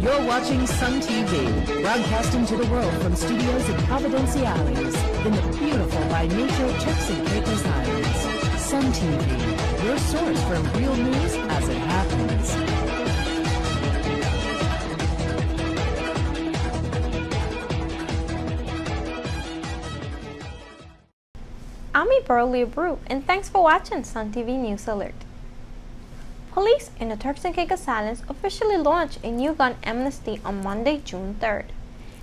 You're watching Sun TV, broadcasting to the world from studios in Providenciales, in the beautiful by nature Turks and Caicos Islands. Sun TV, your source for real news as it happens. I'm Burley Brew, and thanks for watching Sun TV News Alert. Police in the Turks and Caicos Islands officially launched a new gun amnesty on Monday, June 3rd.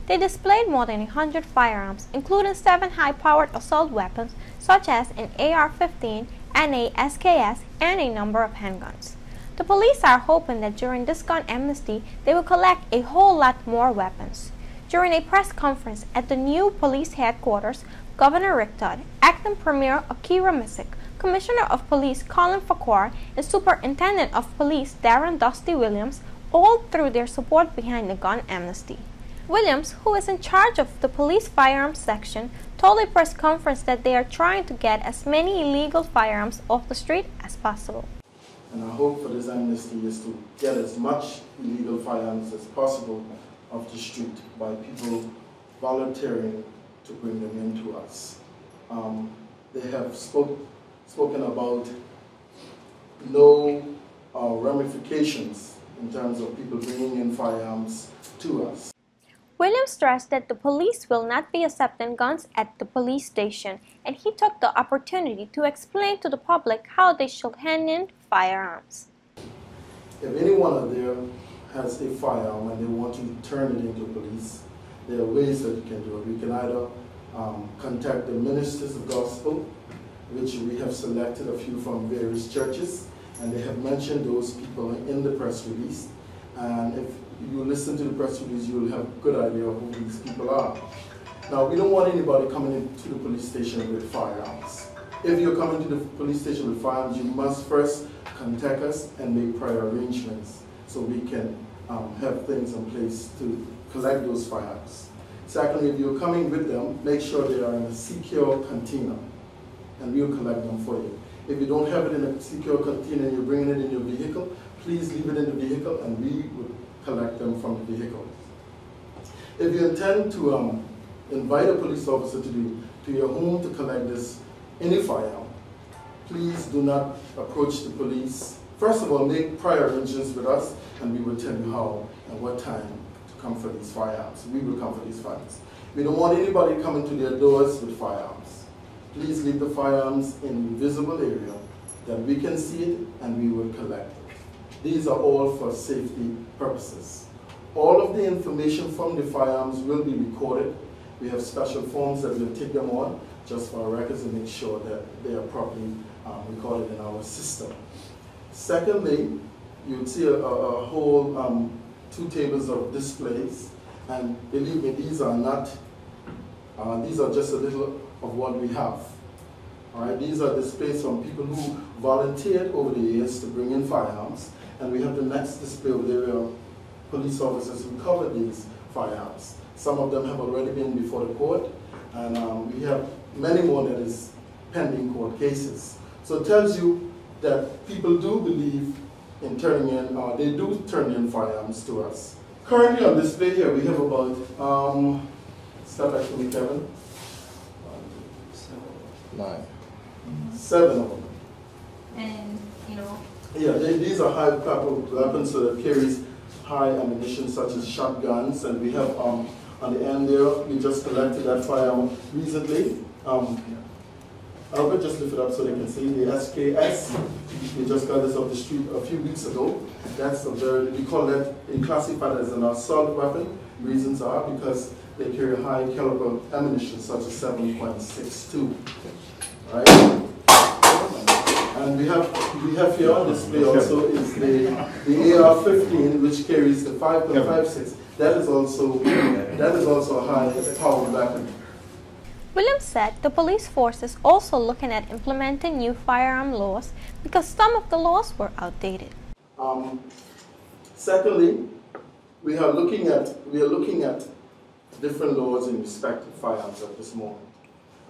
They displayed more than 100 firearms, including 7 high-powered assault weapons such as an AR-15 and a SKS and a number of handguns. The police are hoping that during this gun amnesty, they will collect a whole lot more weapons. During a press conference at the new police headquarters, Governor Rick Todd, Acting Premier Akira Misick, Commissioner of Police Colin Farquhar, and Superintendent of Police Darren Dusty Williams all threw their support behind the gun amnesty. Williams, who is in charge of the police firearms section, told a press conference that they are trying to get as many illegal firearms off the street as possible. And our hope for this amnesty is to get as much illegal firearms as possible off the street by people volunteering to bring them into us. They have spoken about no ramifications in terms of people bringing in firearms to us. Williams stressed that the police will not be accepting guns at the police station, and he took the opportunity to explain to the public how they should hand in firearms. If anyone out there has a firearm and they want to turn it into police, there are ways that you can do it. We can either contact the ministers of gospel, which we have selected a few from various churches, and they have mentioned those people in the press release. And if you listen to the press release, you'll have a good idea of who these people are. Now, we don't want anybody coming into the police station with firearms. If you're coming to the police station with firearms, you must first contact us and make prior arrangements so we can have things in place to collect those firearms. Secondly, if you're coming with them, make sure they are in a secure container, and we'll collect them for you. If you don't have it in a secure container and you're bringing it in your vehicle, please leave it in the vehicle and we will collect them from the vehicle. If you intend to invite a police officer to your home to collect any firearm, please do not approach the police. First of all, make prior arrangements with us and we will tell you how and what time to come for these firearms. We will come for these firearms. We don't want anybody coming to their doors with firearms. Please leave the firearms in a visible area that we can see it and we will collect it. These are all for safety purposes. All of the information from the firearms will be recorded. We have special forms that we'll take them on just for our records and make sure that they are properly recorded in our system. Secondly, you'll see a whole 2 tables of displays, and believe me, these are just a little of what we have. All right, these are displays from people who volunteered over the years to bring in firearms, and we have the next display over there of police officers who covered these firearms. Some of them have already been before the court, and we have many more that is pending court cases. So it tells you that people do believe in turning in, they do turn in firearms to us. Currently on display here, we have about, start back to me, Kevin. 9. 7 of them. And, yeah, these are high caliber weapons, so that carries high ammunition such as shotguns, and we have on the end there, we just collected that firearm recently. Albert, just lift it up so they can see the SKS. We just got this off the street a few weeks ago. That's we call that classified as an assault weapon. Reasons are because they carry high caliber ammunition such as 7.62. Right? And we have here on display also is the AR-15, which carries the 5.56. That is also a high-powered weapon. Williams said the police force is also looking at implementing new firearm laws because some of the laws were outdated. Secondly, we are looking at different laws in respect to firearms at this moment.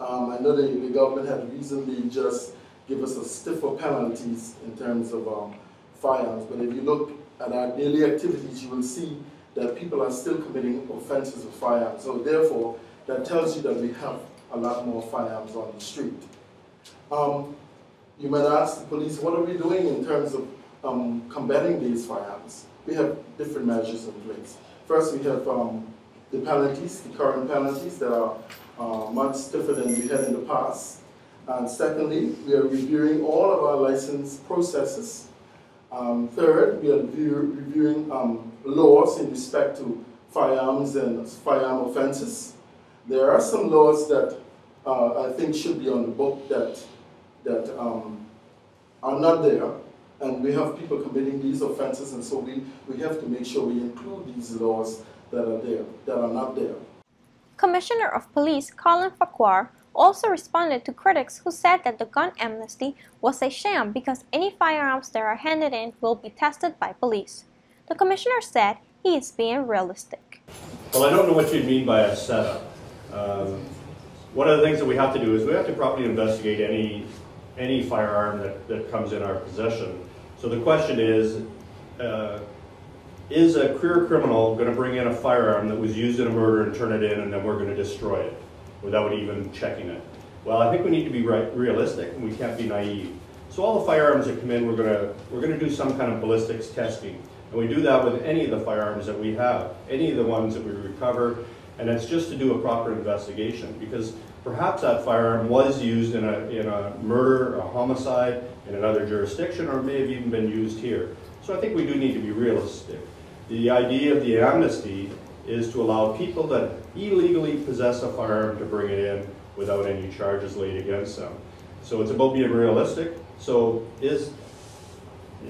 I know the government had recently just give us a stiffer penalties in terms of firearms. But if you look at our daily activities, you will see that people are still committing offenses with firearms. So therefore, that tells you that we have a lot more firearms on the street. You might ask the police, what are we doing in terms of combating these firearms? We have different measures in place. First, we have the penalties, the current penalties that are much stiffer than we had in the past. And secondly, we are reviewing all of our license processes. Third, we are reviewing laws in respect to firearms and firearm offenses. There are some laws that I think should be on the book that are not there, and we have people committing these offenses, and so we have to make sure we include these laws that are there, that are not there. Commissioner of Police Colin Farquhar also responded to critics who said that the gun amnesty was a sham because any firearms that are handed in will be tested by police. The commissioner said he is being realistic. Well, I don't know what you mean by a setup. One of the things that we have to do is we have to properly investigate any firearm that comes in our possession. So the question is a career criminal going to bring in a firearm that was used in a murder and turn it in, and then we're going to destroy it without even checking it? Well, I think we need to be realistic, and we can't be naive. So all the firearms that come in, we're going to do some kind of ballistics testing. And we do that with any of the firearms that we have, any of the ones that we recover, and it's just to do a proper investigation, because perhaps that firearm was used in a murder, a homicide, in another jurisdiction, or may have even been used here. So I think we do need to be realistic. The idea of the amnesty is to allow people that illegally possess a firearm to bring it in without any charges laid against them. So it's about being realistic. So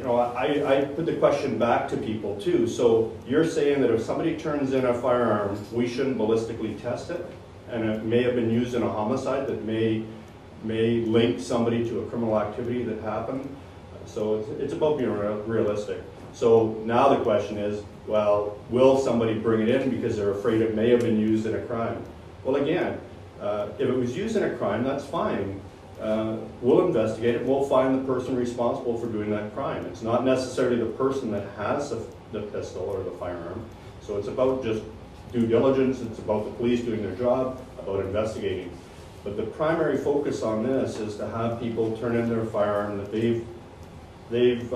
I put the question back to people too. So you're saying that if somebody turns in a firearm, we shouldn't ballistically test it, and it may have been used in a homicide that may link somebody to a criminal activity that happened. So it's about being realistic. So now the question is, well, will somebody bring it in because they're afraid it may have been used in a crime? Well, again, if it was used in a crime, that's fine. We'll investigate it. We'll find the person responsible for doing that crime. It's not necessarily the person that has the pistol or the firearm. So it's about just due diligence. It's about the police doing their job, about investigating. But the primary focus on this is to have people turn in their firearm that they've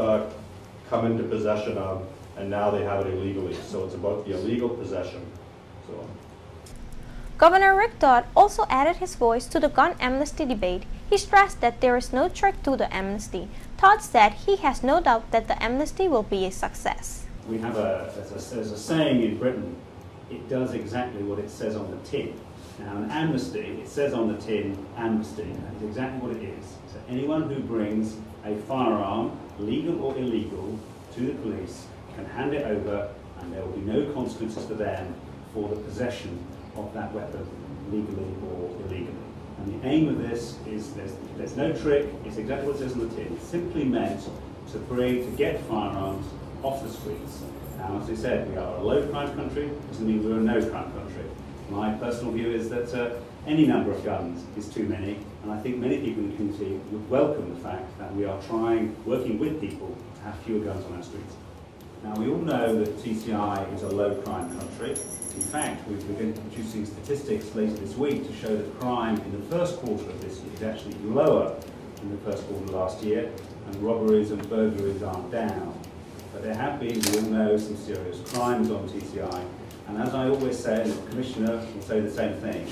come into possession of, and now they have it illegally. So it's about the illegal possession. So. Governor Rick Dodd also added his voice to the gun amnesty debate. He stressed that there is no trick to the amnesty. Todd said he has no doubt that the amnesty will be a success. We have there's a saying in Britain, it does exactly what it says on the tin. Now, an amnesty, it says on the tin, amnesty, and that's exactly what it is. So anyone who brings a firearm, legal or illegal, to the police can hand it over, and there will be no consequences for them for the possession of that weapon, legally or illegally. And the aim of this is there's no trick, it's exactly what it says on the tin. It's simply meant to get firearms off the streets. Now, as I said, we are a low crime country, doesn't mean we're a no crime country. My personal view is that any number of guns is too many, and I think many people in the community would welcome the fact that we are working with people to have fewer guns on our streets. Now, we all know that TCI is a low crime country. In fact, we've been producing statistics later this week to show that crime in the first quarter of this year is actually lower than the first quarter of last year, and robberies and burglaries are down. But there have been, we all know, some serious crimes on TCI, and as I always say, and the Commissioner will say the same thing,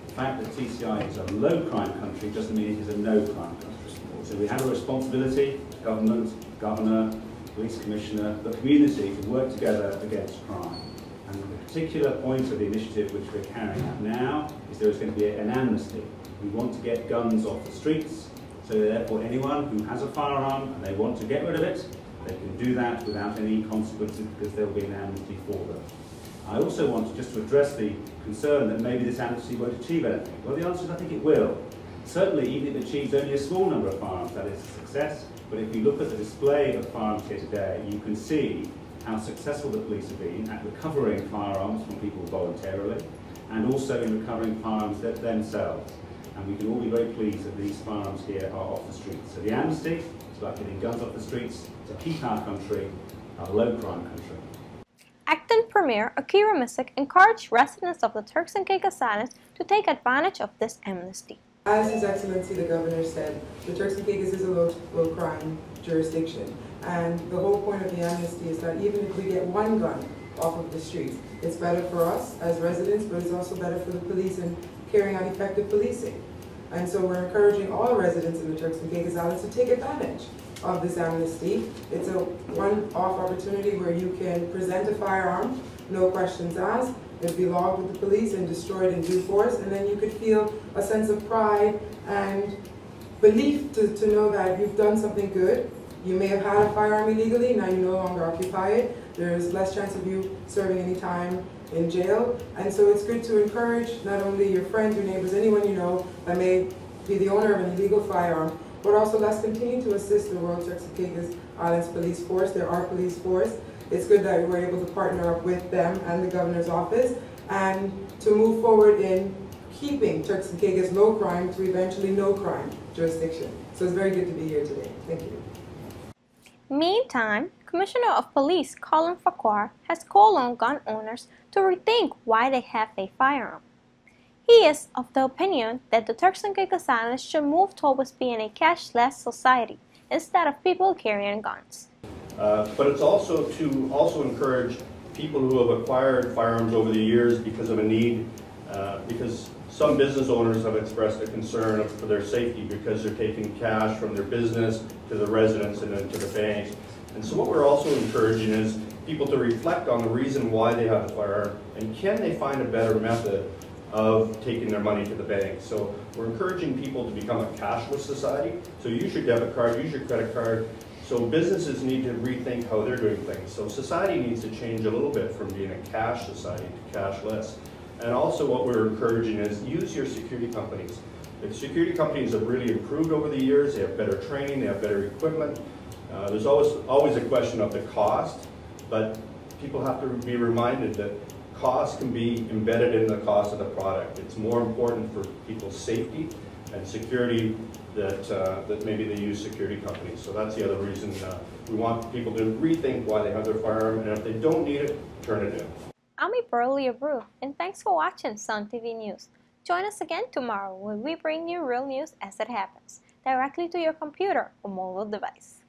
the fact that TCI is a low crime country doesn't mean it is a no crime country. So we have a responsibility, government, Governor, Police Commissioner, the community, to work together against crime. And the particular point of the initiative which we're carrying out now is there is going to be an amnesty. We want to get guns off the streets, so therefore anyone who has a firearm and they want to get rid of it, they can do that without any consequences because there will be an amnesty for them. I also want just to address the concern that maybe this amnesty won't achieve anything. Well, the answer is I think it will. Certainly, even if it achieves only a small number of firearms, that is a success. But if you look at the display of firearms here today, you can see how successful the police have been at recovering firearms from people voluntarily, and also in recovering firearms themselves. and we can all be very pleased that these firearms here are off the streets. So the amnesty is about getting guns off the streets to keep our country a low-crime country. Acting Premier Akira Missick encouraged residents of the Turks and Caicos Islands to take advantage of this amnesty. As His Excellency the Governor said, the Turks and Caicos is a low crime jurisdiction, and the whole point of the amnesty is that even if we get one gun off of the streets, it's better for us as residents, but it's also better for the police in carrying out effective policing. And so we're encouraging all residents in the Turks and Caicos Islands to take advantage of this amnesty. It's a one-off opportunity where you can present a firearm, no questions asked, it'd be logged with the police and destroyed in due course, and then you could feel a sense of pride and belief to know that you've done something good. You may have had a firearm illegally, now you no longer occupy it. There's less chance of you serving any time in jail, and so it's good to encourage not only your friends, your neighbors, anyone you know that may be the owner of an illegal firearm, but also let's continue to assist the Royal Turks and Caicos Islands Police Force. They're our police force. It's good that we're able to partner up with them and the Governor's office and to move forward in keeping Turks and Caicos low crime to eventually no crime jurisdiction. So it's very good to be here today. Thank you. Meantime, Commissioner of Police Colin Farquhar has called on gun owners to rethink why they have a firearm. He is of the opinion that the Turks and Caicos Islands should move towards being a cashless society instead of people carrying guns. But it's also to encourage people who have acquired firearms over the years because of a need, because some business owners have expressed a concern for their safety because they're taking cash from their business to the residents and then to the banks. And so what we're also encouraging is people to reflect on the reason why they have the firearm and can they find a better method of taking their money to the bank. So we're encouraging people to become a cashless society. So use your debit card, use your credit card. So businesses need to rethink how they're doing things. So society needs to change a little bit from being a cash society to cashless. And also what we're encouraging is use your security companies. The security companies have really improved over the years. They have better training, they have better equipment. There's always a question of the cost, but people have to be reminded that cost can be embedded in the cost of the product. It's more important for people's safety and security that maybe they use security companies. So that's the other reason we want people to rethink why they have their firearm, and if they don't need it, turn it in. I'm Burley Abreu, and thanks for watching Sun TV News. Join us again tomorrow when we bring you real news as it happens, directly to your computer or mobile device.